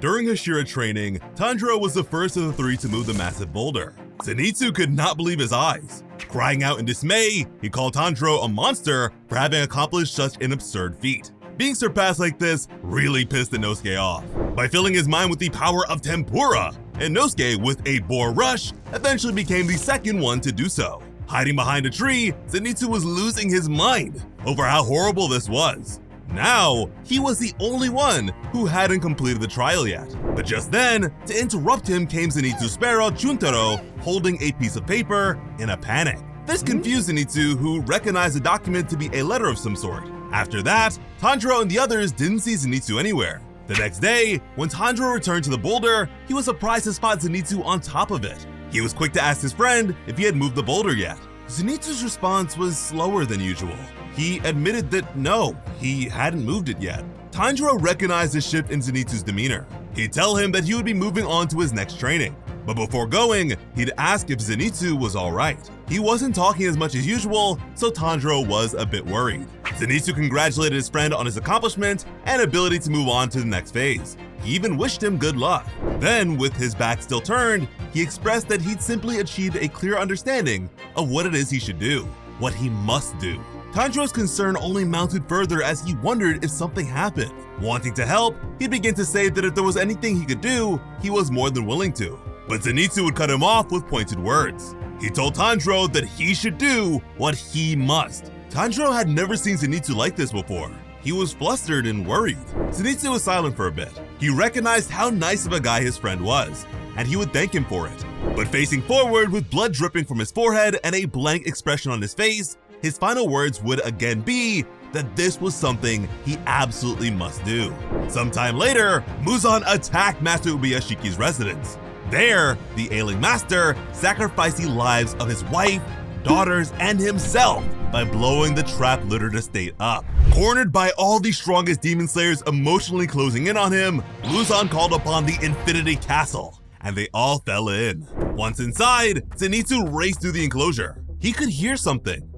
During Hashira training, Tanjiro was the first of the three to move the massive boulder. Zenitsu could not believe his eyes. Crying out in dismay, he called Tanjiro a monster for having accomplished such an absurd feat. Being surpassed like this really pissed Inosuke off. By filling his mind with the power of tempura, Inosuke, with a boar rush, eventually became the second one to do so. Hiding behind a tree, Zenitsu was losing his mind over how horrible this was. Now, he was the only one who hadn't completed the trial yet. But just then, to interrupt him came Zenitsu's sparrow, Chuntaro, holding a piece of paper in a panic. This confused Zenitsu, who recognized the document to be a letter of some sort. After that, Tanjiro and the others didn't see Zenitsu anywhere. The next day, when Tanjiro returned to the boulder, he was surprised to spot Zenitsu on top of it. He was quick to ask his friend if he had moved the boulder yet. Zenitsu's response was slower than usual. He admitted that no, he hadn't moved it yet. Tanjiro recognized the shift in Zenitsu's demeanor. He'd tell him that he would be moving on to his next training. But before going, he'd ask if Zenitsu was alright. He wasn't talking as much as usual, so Tanjiro was a bit worried. Zenitsu congratulated his friend on his accomplishment and ability to move on to the next phase. He even wished him good luck. Then, with his back still turned, he expressed that he'd simply achieved a clear understanding of what it is he should do, what he must do. Tanjiro's concern only mounted further as he wondered if something happened. Wanting to help, he began to say that if there was anything he could do, he was more than willing to. But Zenitsu would cut him off with pointed words. He told Tanjiro that he should do what he must. Tanjiro had never seen Zenitsu like this before. He was flustered and worried. Zenitsu was silent for a bit. He recognized how nice of a guy his friend was, and he would thank him for it. But facing forward with blood dripping from his forehead and a blank expression on his face, his final words would again be that this was something he absolutely must do. Sometime later, Muzan attacked Master Ubuyashiki's residence. There, the ailing master sacrificed the lives of his wife, daughters, and himself by blowing the trap-littered estate up. Cornered by all the strongest demon slayers emotionally closing in on him, Muzan called upon the Infinity Castle, and they all fell in. Once inside, Zenitsu raced through the enclosure. He could hear something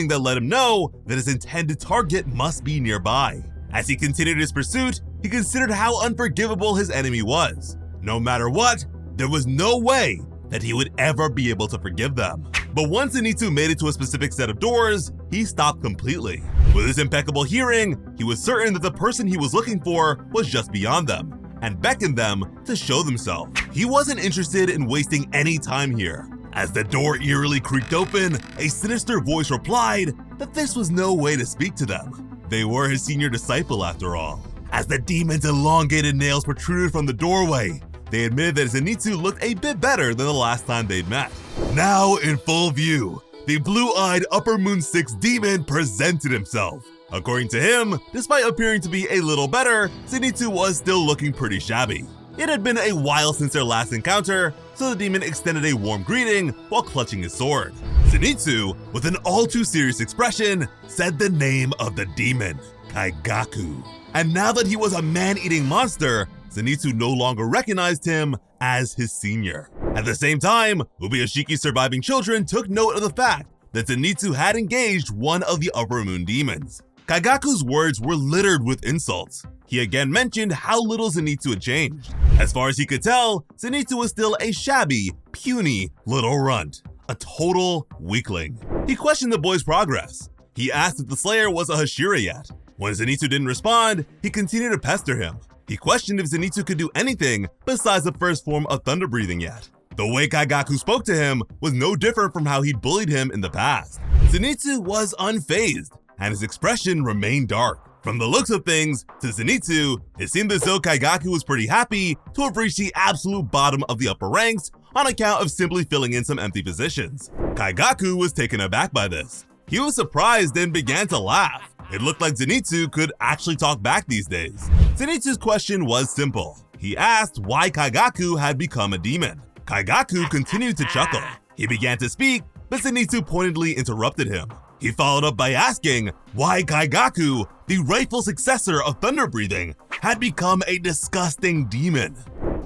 that let him know that his intended target must be nearby. As he continued his pursuit, he considered how unforgivable his enemy was. No matter what, there was no way that he would ever be able to forgive them. But once Zenitsu made it to a specific set of doors, he stopped completely. With his impeccable hearing, he was certain that the person he was looking for was just beyond them, and beckoned them to show themselves. He wasn't interested in wasting any time here. As the door eerily creaked open, a sinister voice replied that this was no way to speak to them. They were his senior disciple after all. As the demon's elongated nails protruded from the doorway, they admitted that Zenitsu looked a bit better than the last time they'd met. Now in full view, the blue-eyed Upper Moon 6 demon presented himself. According to him, despite appearing to be a little better, Zenitsu was still looking pretty shabby. It had been a while since their last encounter, so the demon extended a warm greeting while clutching his sword. Zenitsu, with an all-too-serious expression, said the name of the demon, Kaigaku. And now that he was a man-eating monster, Zenitsu no longer recognized him as his senior. At the same time, Ubuyashiki's surviving children took note of the fact that Zenitsu had engaged one of the Upper Moon demons. Kaigaku's words were littered with insults. He again mentioned how little Zenitsu had changed. As far as he could tell, Zenitsu was still a shabby, puny little runt, a total weakling. He questioned the boy's progress. He asked if the Slayer was a Hashira yet. When Zenitsu didn't respond, he continued to pester him. He questioned if Zenitsu could do anything besides the first form of thunder breathing yet. The way Kaigaku spoke to him was no different from how he'd bullied him in the past. Zenitsu was unfazed, and his expression remained dark. From the looks of things, to Zenitsu, it seemed as though Kaigaku was pretty happy to have reached the absolute bottom of the upper ranks on account of simply filling in some empty positions. Kaigaku was taken aback by this. He was surprised and began to laugh. It looked like Zenitsu could actually talk back these days. Zenitsu's question was simple. He asked why Kaigaku had become a demon. Kaigaku continued to chuckle. He began to speak, but Zenitsu pointedly interrupted him. He followed up by asking why Kaigaku, the rightful successor of thunder breathing, had become a disgusting demon.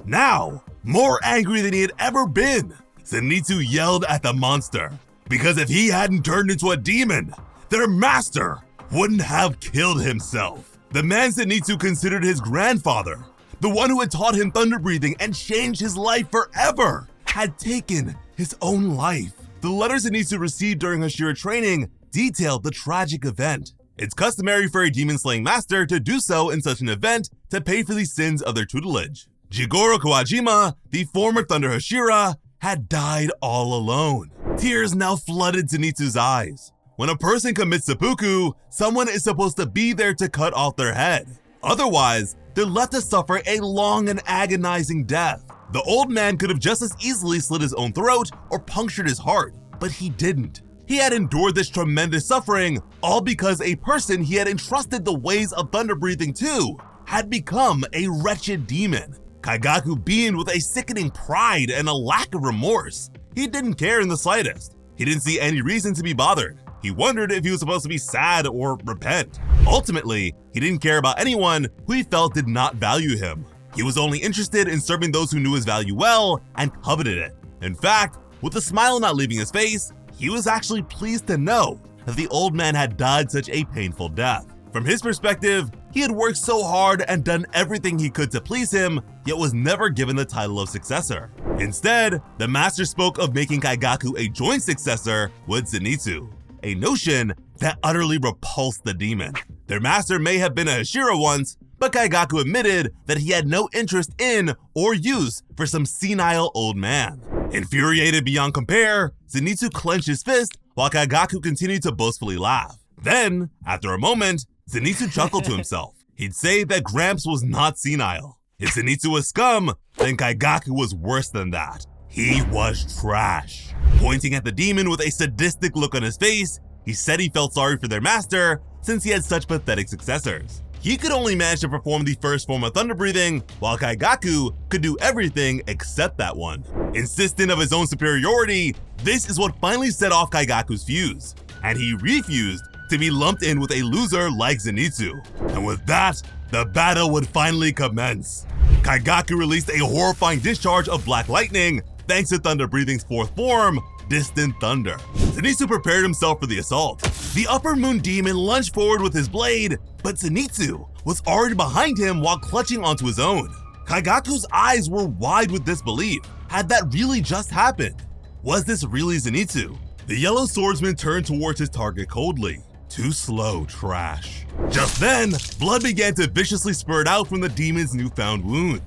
Now, more angry than he had ever been, Zenitsu yelled at the monster, because if he hadn't turned into a demon, their master wouldn't have killed himself. The man Zenitsu considered his grandfather the one who had taught him thunder breathing and changed his life forever, had taken his own life. The letters Zenitsu received during Hashira training detailed the tragic event. It's customary for a demon-slaying master to do so in such an event to pay for the sins of their tutelage. Jigoro Kawajima, the former Thunder Hashira, had died all alone. Tears now flooded Zenitsu's eyes. When a person commits seppuku, someone is supposed to be there to cut off their head. Otherwise, they're left to suffer a long and agonizing death. The old man could have just as easily slit his own throat or punctured his heart, but he didn't. He had endured this tremendous suffering, all because a person he had entrusted the ways of thunder breathing to had become a wretched demon. Kaigaku beamed with a sickening pride and a lack of remorse. He didn't care in the slightest. He didn't see any reason to be bothered. He wondered if he was supposed to be sad or repent. Ultimately, he didn't care about anyone who he felt did not value him. He was only interested in serving those who knew his value well and coveted it. In fact, with a smile not leaving his face, he was actually pleased to know that the old man had died such a painful death. From his perspective, he had worked so hard and done everything he could to please him, yet was never given the title of successor. Instead, the master spoke of making Kaigaku a joint successor with Zenitsu, a notion that utterly repulsed the demon. Their master may have been a Hashira once, but Kaigaku admitted that he had no interest in or use for some senile old man. Infuriated beyond compare, Zenitsu clenched his fist while Kaigaku continued to boastfully laugh. Then, after a moment, Zenitsu chuckled to himself. He'd say that Gramps was not senile. If Zenitsu was scum, then Kaigaku was worse than that. He was trash. Pointing at the demon with a sadistic look on his face, he said he felt sorry for their master since he had such pathetic successors. He could only manage to perform the first form of thunder breathing, while Kaigaku could do everything except that one. Insistent of his own superiority, this is what finally set off Kaigaku's fuse, and he refused to be lumped in with a loser like Zenitsu. And with that, the battle would finally commence. Kaigaku released a horrifying discharge of black lightning thanks to thunder breathing's fourth form, Distant Thunder. Zenitsu prepared himself for the assault. The Upper Moon Demon lunged forward with his blade, but Zenitsu was already behind him while clutching onto his own. Kaigaku's eyes were wide with disbelief. Had that really just happened? Was this really Zenitsu? The yellow swordsman turned towards his target coldly. Too slow, trash. Just then, blood began to viciously spurt out from the demon's newfound wound.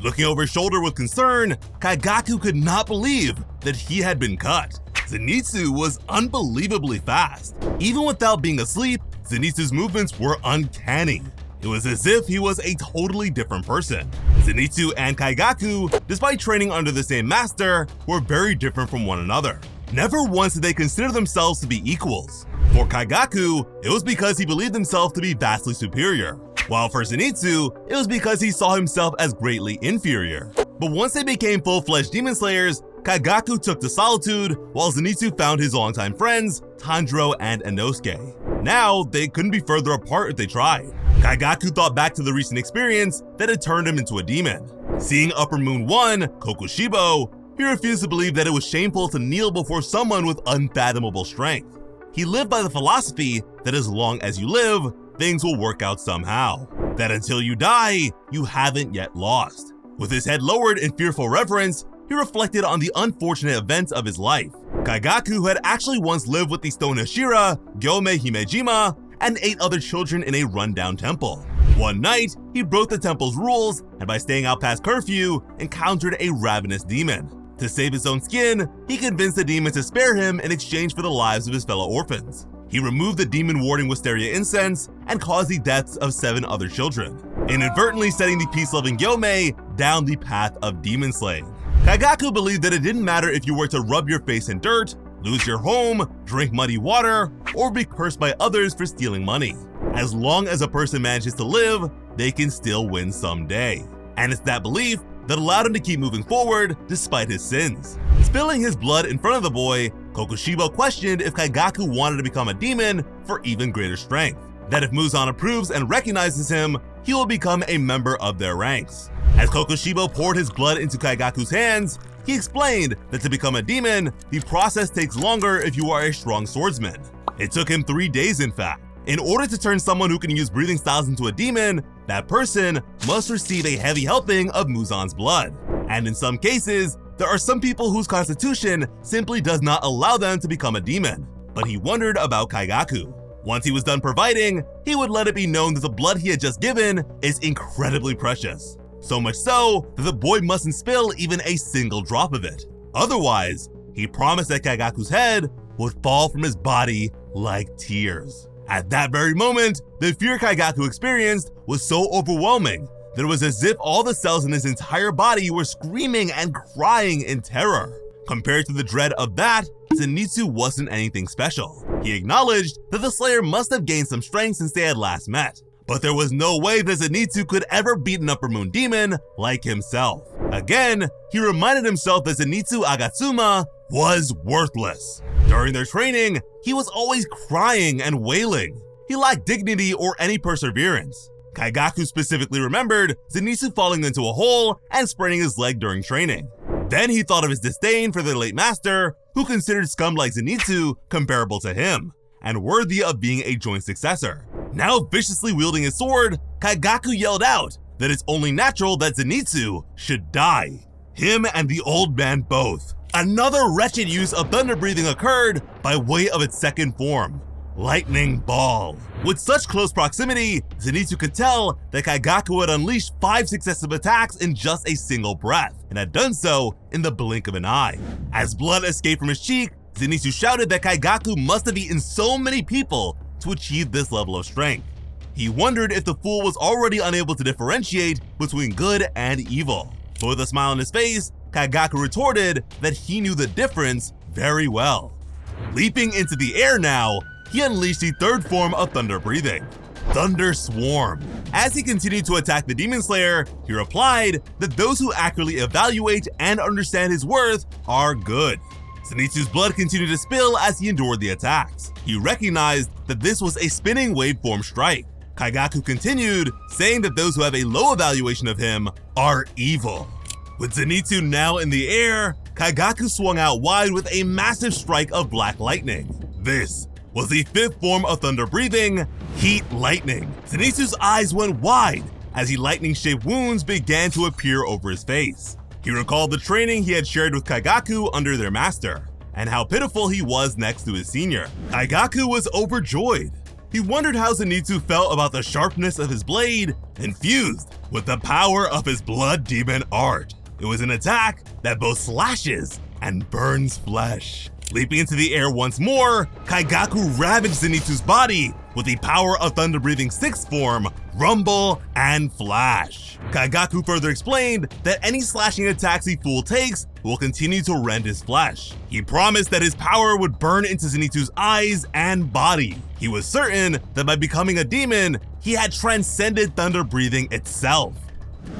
Looking over his shoulder with concern, Kaigaku could not believe that he had been cut. Zenitsu was unbelievably fast. Even without being asleep, Zenitsu's movements were uncanny. It was as if he was a totally different person. Zenitsu and Kaigaku, despite training under the same master, were very different from one another. Never once did they consider themselves to be equals. For Kaigaku, it was because he believed himself to be vastly superior, while for Zenitsu, it was because he saw himself as greatly inferior. But once they became full-fledged demon slayers, Kaigaku took to solitude, while Zenitsu found his longtime friends, Tanjiro and Inosuke. Now, they couldn't be further apart if they tried. Kaigaku thought back to the recent experience that had turned him into a demon. Seeing Upper Moon 1, Kokushibo, he refused to believe that it was shameful to kneel before someone with unfathomable strength. He lived by the philosophy that as long as you live, things will work out somehow. That until you die, you haven't yet lost. With his head lowered in fearful reverence, he reflected on the unfortunate events of his life. Kaigaku had actually once lived with the Stone Hashira, Gyome Himejima, and 8 other children in a rundown temple. One night, he broke the temple's rules and by staying out past curfew, encountered a ravenous demon. To save his own skin, he convinced the demon to spare him in exchange for the lives of his fellow orphans. He removed the demon warding wisteria incense and caused the deaths of 7 other children, inadvertently setting the peace-loving Gyome down the path of demon slaying. Kaigaku believed that it didn't matter if you were to rub your face in dirt, lose your home, drink muddy water, or be cursed by others for stealing money. As long as a person manages to live, they can still win someday. And it's that belief that allowed him to keep moving forward despite his sins. Spilling his blood in front of the boy, Kokushibo questioned if Kaigaku wanted to become a demon for even greater strength. That if Muzan approves and recognizes him, he will become a member of their ranks. As Kokushibo poured his blood into Kaigaku's hands, he explained that to become a demon, the process takes longer if you are a strong swordsman. It took him 3 days in fact. In order to turn someone who can use breathing styles into a demon, that person must receive a heavy helping of Muzan's blood. And in some cases, there are some people whose constitution simply does not allow them to become a demon. But he wondered about Kaigaku. Once he was done providing, he would let it be known that the blood he had just given is incredibly precious. So much so that the boy mustn't spill even a single drop of it. Otherwise, he promised that Kaigaku's head would fall from his body like tears. At that very moment, the fear Kaigaku experienced was so overwhelming that it was as if all the cells in his entire body were screaming and crying in terror. Compared to the dread of that, Zenitsu wasn't anything special. He acknowledged that the Slayer must have gained some strength since they had last met, but there was no way that Zenitsu could ever beat an Upper Moon demon like himself. Again, he reminded himself that Zenitsu Agatsuma was worthless. During their training, he was always crying and wailing. He lacked dignity or any perseverance. Kaigaku specifically remembered Zenitsu falling into a hole and spraining his leg during training. Then he thought of his disdain for their late master, who considered scum like Zenitsu comparable to him, and worthy of being a joint successor. Now viciously wielding his sword, Kaigaku yelled out that it's only natural that Zenitsu should die. Him and the old man both. Another wretched use of thunder breathing occurred by way of its second form, Lightning Ball. With such close proximity, Zenitsu could tell that Kaigaku had unleashed 5 successive attacks in just a single breath, and had done so in the blink of an eye. As blood escaped from his cheek, Zenitsu shouted that Kaigaku must have eaten so many people to achieve this level of strength. He wondered if the fool was already unable to differentiate between good and evil. But with a smile on his face, Kaigaku retorted that he knew the difference very well. Leaping into the air now, he unleashed the third form of thunder breathing, Thunder Swarm. As he continued to attack the Demon Slayer, he replied that those who accurately evaluate and understand his worth are good. Zenitsu's blood continued to spill as he endured the attacks. He recognized that this was a spinning waveform strike. Kaigaku continued, saying that those who have a low evaluation of him are evil. With Zenitsu now in the air, Kaigaku swung out wide with a massive strike of black lightning. This was the 5th form of thunder breathing, Heat Lightning. Zenitsu's eyes went wide as the lightning-shaped wounds began to appear over his face. He recalled the training he had shared with Kaigaku under their master, and how pitiful he was next to his senior. Kaigaku was overjoyed. He wondered how Zenitsu felt about the sharpness of his blade, infused with the power of his blood demon art. It was an attack that both slashes and burns flesh. Leaping into the air once more, Kaigaku ravaged Zenitsu's body with the power of thunder breathing 6th form, Rumble and Flash. Kaigaku further explained that any slashing attacks the fool takes will continue to rend his flesh. He promised that his power would burn into Zenitsu's eyes and body. He was certain that by becoming a demon, he had transcended thunder breathing itself.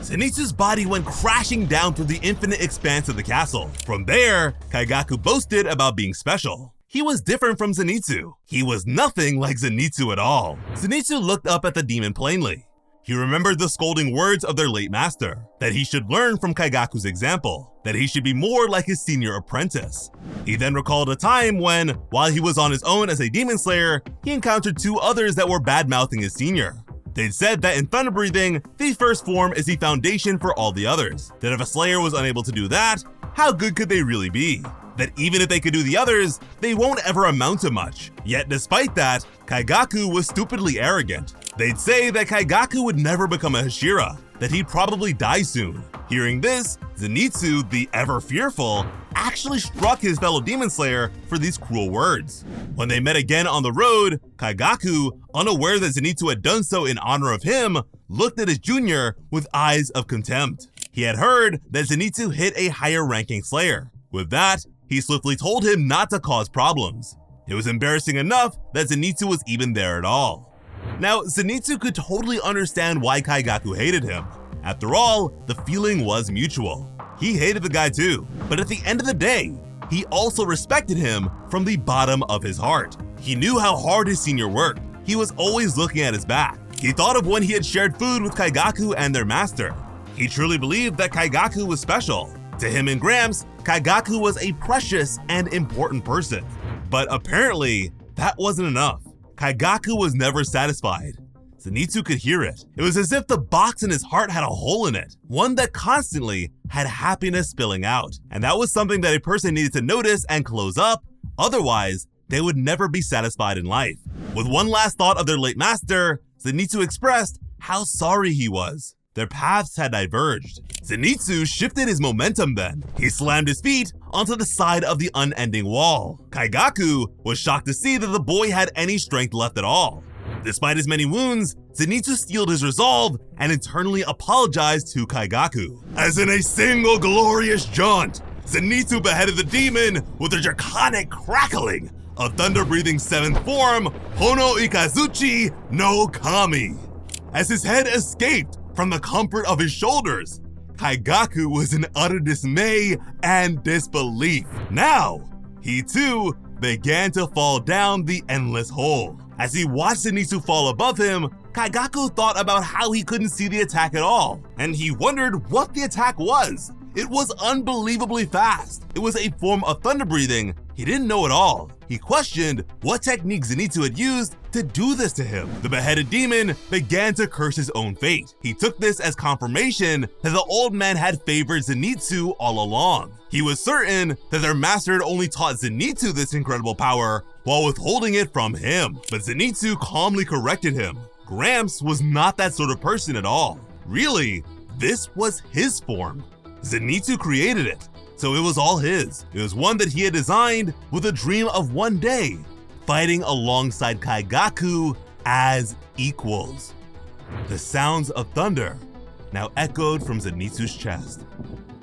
Zenitsu's body went crashing down through the infinite expanse of the castle. From there, Kaigaku boasted about being special. He was different from Zenitsu. He was nothing like Zenitsu at all. Zenitsu looked up at the demon plainly. He remembered the scolding words of their late master, that he should learn from Kaigaku's example, that he should be more like his senior apprentice. He then recalled a time when, while he was on his own as a demon slayer, he encountered 2 others that were bad-mouthing his senior. They'd said that in thunder breathing, the first form is the foundation for all the others, that if a slayer was unable to do that, how good could they really be? That even if they could do the others, they won't ever amount to much. Yet despite that, Kaigaku was stupidly arrogant. They'd say that Kaigaku would never become a Hashira, that he'd probably die soon. Hearing this, Zenitsu, the ever-fearful, actually struck his fellow demon slayer for these cruel words. When they met again on the road, Kaigaku, unaware that Zenitsu had done so in honor of him, looked at his junior with eyes of contempt. He had heard that Zenitsu hit a higher-ranking slayer. With that, he swiftly told him not to cause problems. It was embarrassing enough that Zenitsu was even there at all. Now, Zenitsu could totally understand why Kaigaku hated him. After all, the feeling was mutual. He hated the guy too, but at the end of the day, he also respected him from the bottom of his heart. He knew how hard his senior worked. He was always looking at his back. He thought of when he had shared food with Kaigaku and their master. He truly believed that Kaigaku was special. To him and Gramps, Kaigaku was a precious and important person. But apparently, that wasn't enough. Kaigaku was never satisfied. Zenitsu could hear it. It was as if the box in his heart had a hole in it, one that constantly had happiness spilling out. And that was something that a person needed to notice and close up, otherwise they would never be satisfied in life. With one last thought of their late master, Zenitsu expressed how sorry he was. Their paths had diverged. Zenitsu shifted his momentum then. He slammed his feet onto the side of the unending wall. Kaigaku was shocked to see that the boy had any strength left at all. Despite his many wounds, Zenitsu steeled his resolve and internally apologized to Kaigaku. As in a single glorious jaunt, Zenitsu beheaded the demon with a draconic crackling of thunder-breathing 7th form, Hono Ikazuchi no Kami. As his head escaped from the comfort of his shoulders, Kaigaku was in utter dismay and disbelief. Now, he too began to fall down the endless hole. As he watched Zenitsu fall above him, Kaigaku thought about how he couldn't see the attack at all, and he wondered what the attack was. It was unbelievably fast. It was a form of thunder breathing he didn't know at all. He questioned what technique Zenitsu had used to do this to him. The beheaded demon began to curse his own fate. He took this as confirmation that the old man had favored Zenitsu all along. He was certain that their master had only taught Zenitsu this incredible power while withholding it from him. But Zenitsu calmly corrected him. Gramps was not that sort of person at all. Really, this was his form. Zenitsu created it, so it was all his. It was one that he had designed with a dream of one day fighting alongside Kaigaku as equals. The sounds of thunder now echoed from Zenitsu's chest.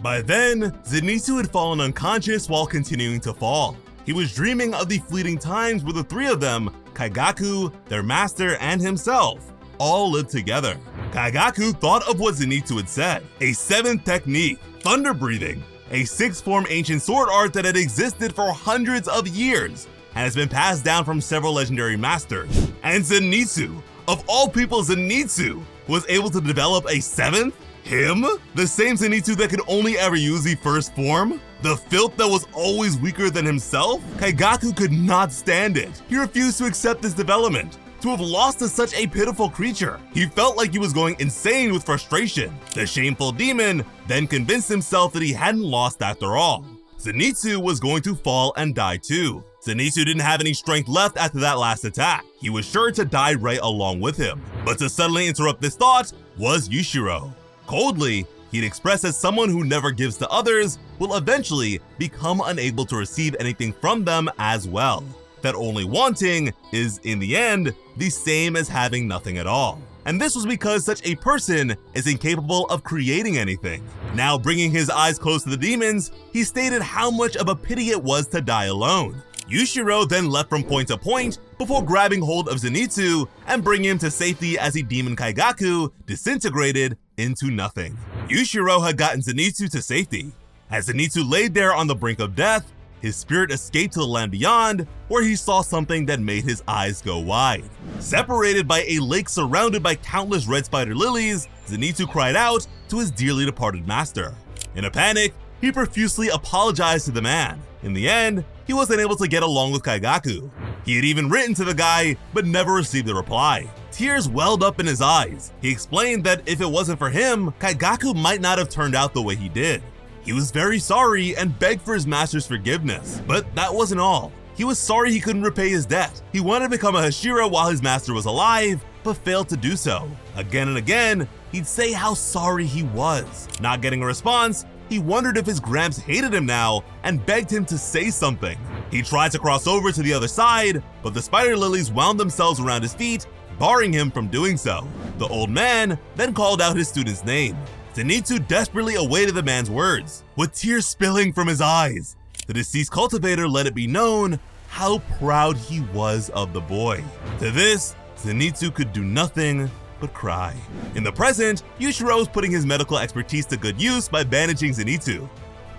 By then, Zenitsu had fallen unconscious while continuing to fall. He was dreaming of the fleeting times where the three of them, Kaigaku, their master, and himself, all lived together. Kaigaku thought of what Zenitsu had said, a 7th technique, thunder breathing, a 6th form ancient sword art that had existed for hundreds of years and has been passed down from several legendary masters. And Zenitsu, of all people Zenitsu, was able to develop a 7th? Him? The same Zenitsu that could only ever use the 1st form? The filth that was always weaker than himself? Kaigaku could not stand it. He refused to accept this development. To have lost to such a pitiful creature, he felt like he was going insane with frustration. The shameful demon then convinced himself that he hadn't lost after all. Zenitsu was going to fall and die too. Zenitsu didn't have any strength left after that last attack. He was sure to die right along with him. But to suddenly interrupt this thought was Yushiro. Coldly, he'd expressed that someone who never gives to others will eventually become unable to receive anything from them as well. That only wanting is, in the end, the same as having nothing at all. And this was because such a person is incapable of creating anything. Now bringing his eyes close to the demons, he stated how much of a pity it was to die alone. Yushiro then left from point to point before grabbing hold of Zenitsu and bringing him to safety as the demon Kaigaku disintegrated into nothing. Yushiro had gotten Zenitsu to safety. As Zenitsu laid there on the brink of death, his spirit escaped to the land beyond, where he saw something that made his eyes go wide. Separated by a lake surrounded by countless red spider lilies, Zenitsu cried out to his dearly departed master. In a panic, he profusely apologized to the man. In the end, he wasn't able to get along with Kaigaku. He had even written to the guy, but never received a reply. Tears welled up in his eyes. He explained that if it wasn't for him, Kaigaku might not have turned out the way he did. He was very sorry and begged for his master's forgiveness, but that wasn't all. He was sorry he couldn't repay his debt. He wanted to become a Hashira while his master was alive, but failed to do so. Again and again, he'd say how sorry he was. Not getting a response, he wondered if his Gramps hated him now and begged him to say something. He tried to cross over to the other side, but the spider lilies wound themselves around his feet, barring him from doing so. The old man then called out his student's name. Zenitsu desperately awaited the man's words. With tears spilling from his eyes, the deceased cultivator let it be known how proud he was of the boy. To this, Zenitsu could do nothing but cry. In the present, Yushiro was putting his medical expertise to good use by bandaging Zenitsu.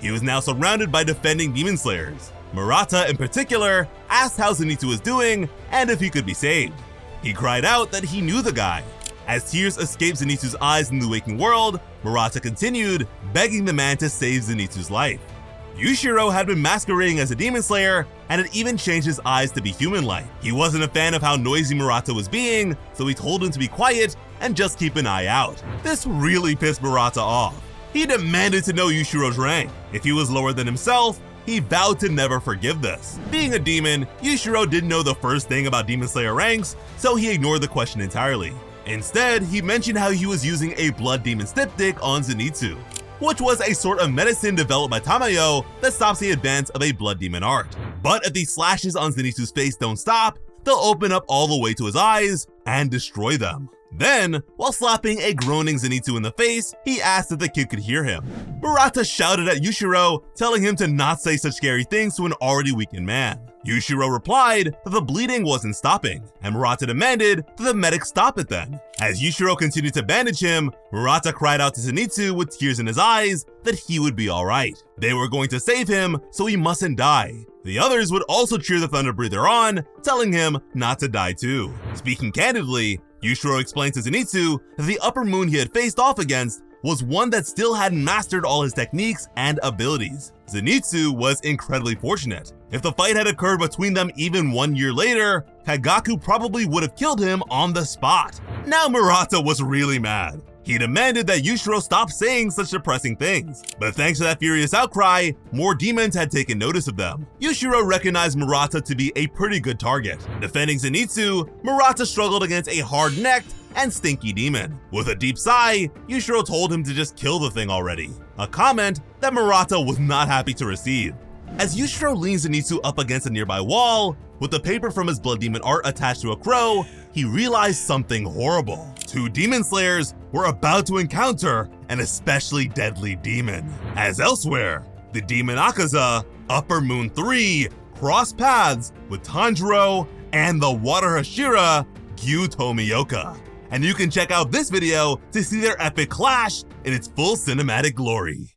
He was now surrounded by defending demon slayers. Murata, in particular, asked how Zenitsu was doing and if he could be saved. He cried out that he knew the guy. As tears escaped Zenitsu's eyes in the waking world, Murata continued, begging the man to save Zenitsu's life. Yushiro had been masquerading as a demon slayer and had even changed his eyes to be human-like. He wasn't a fan of how noisy Murata was being, so he told him to be quiet and just keep an eye out. This really pissed Murata off. He demanded to know Yushiro's rank. If he was lower than himself, he vowed to never forgive this. Being a demon, Yushiro didn't know the first thing about Demon Slayer ranks, so he ignored the question entirely. Instead, he mentioned how he was using a blood demon styptic on Zenitsu, which was a sort of medicine developed by Tamayo that stops the advance of a blood demon art. But if these slashes on Zenitsu's face don't stop, they'll open up all the way to his eyes and destroy them. Then, while slapping a groaning Zenitsu in the face, he asked if the kid could hear him. Murata shouted at Yushiro, telling him to not say such scary things to an already weakened man. Yushiro replied that the bleeding wasn't stopping, and Murata demanded that the medic stop it then. As Yushiro continued to bandage him, Murata cried out to Zenitsu with tears in his eyes that he would be alright. They were going to save him, so he mustn't die. The others would also cheer the Thunder Breather on, telling him not to die too. Speaking candidly, Yushiro explained to Zenitsu that the upper moon he had faced off against was one that still hadn't mastered all his techniques and abilities. Zenitsu was incredibly fortunate. If the fight had occurred between them even 1 year later, Kaigaku probably would have killed him on the spot. Now Murata was really mad. He demanded that Yushiro stop saying such depressing things. But thanks to that furious outcry, more demons had taken notice of them. Yushiro recognized Murata to be a pretty good target. Defending Zenitsu, Murata struggled against a hard-necked and stinky demon. With a deep sigh, Yushiro told him to just kill the thing already, a comment that Murata was not happy to receive. As Yushiro leans Zenitsu up against a nearby wall, with the paper from his blood demon art attached to a crow, he realized something horrible. Two demon slayers were about to encounter an especially deadly demon. As elsewhere, the demon Akaza, Upper Moon 3, crossed paths with Tanjiro and the Water Hashira, Gyu Tomioka. And you can check out this video to see their epic clash in its full cinematic glory.